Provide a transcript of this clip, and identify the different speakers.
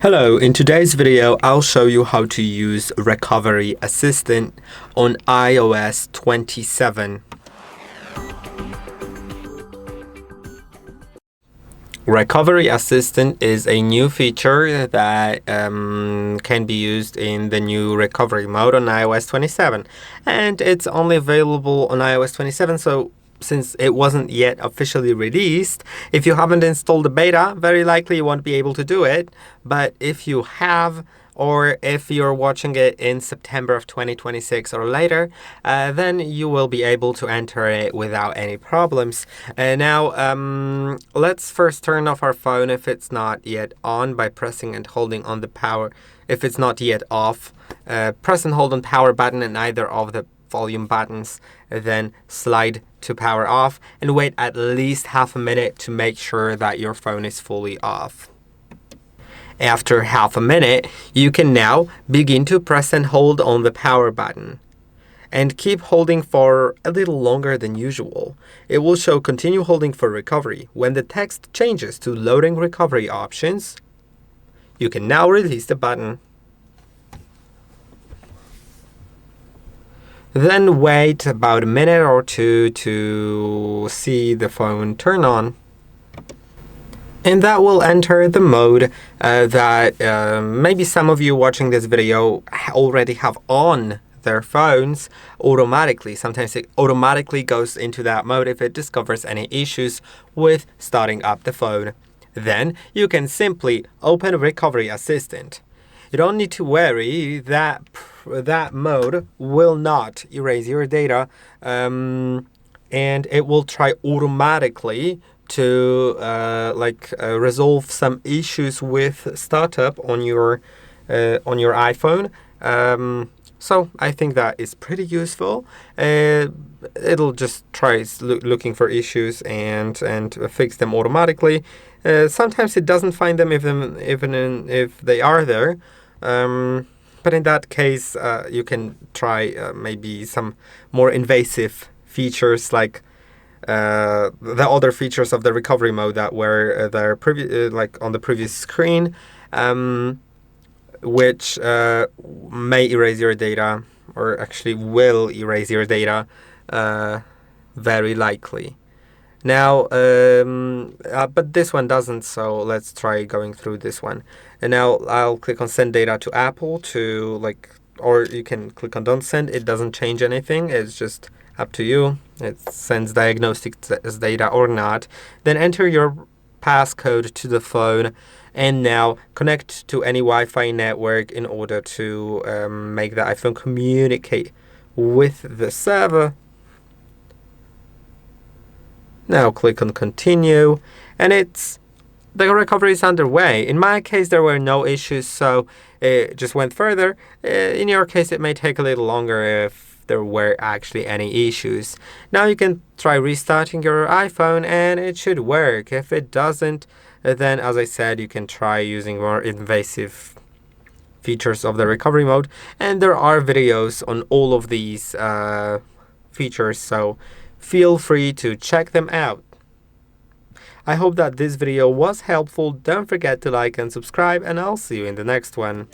Speaker 1: Hello, in today's video, I'll show you how to use Recovery Assistant on iOS 27. Recovery Assistant is a new feature that can be used in the new recovery mode on iOS 27. And it's only available on iOS 27, so since it wasn't yet officially released, if you haven't installed the beta, very likely you won't be able to do it. But if you have, or if you're watching it in September of 2026 or later, then you will be able to enter it without any problems. Now, let's first turn off our phone if it's not yet on by pressing and holding on the power. If it's not yet off, press and hold on power button and either of the volume buttons, then slide to power off and wait at least half a minute to make sure that your phone is fully off. After half a minute, you can now begin to press and hold on the power button and keep holding for a little longer than usual. It will show continue holding for recovery. When the text changes to loading recovery options, you can now release the button. Then wait about a minute or two to see the phone turn on. And that will enter the mode that maybe some of you watching this video already have on their phones automatically. Sometimes it automatically goes into that mode if it discovers any issues with starting up the phone. Then you can simply open Recovery Assistant. You don't need to worry that that mode will not erase your data, and it will try automatically to resolve some issues with startup on your iPhone. So I think that is pretty useful. It'll just try looking for issues and fix them automatically. Sometimes it doesn't find them even if they are there. But in that case, you can try maybe some more invasive features like the other features of the recovery mode that were there like on the previous screen, which may erase your data, or actually will erase your data, very likely. Now, but this one doesn't, so let's try going through this one. And now I'll click on send data to Apple or you can click on don't send. It doesn't change anything. It's just up to you. It sends diagnostics as data or not. Then enter your passcode to the phone and now connect to any Wi-Fi network in order to make the iPhone communicate with the server. Now click on continue, and the recovery is underway. In my case, there were no issues, so it just went further. In your case, it may take a little longer if there were actually any issues. Now you can try restarting your iPhone, and it should work. If it doesn't, then as I said, you can try using more invasive features of the recovery mode. And there are videos on all of these features, so feel free to check them out. I hope that this video was helpful. Don't forget to like and subscribe, and I'll see you in the next one.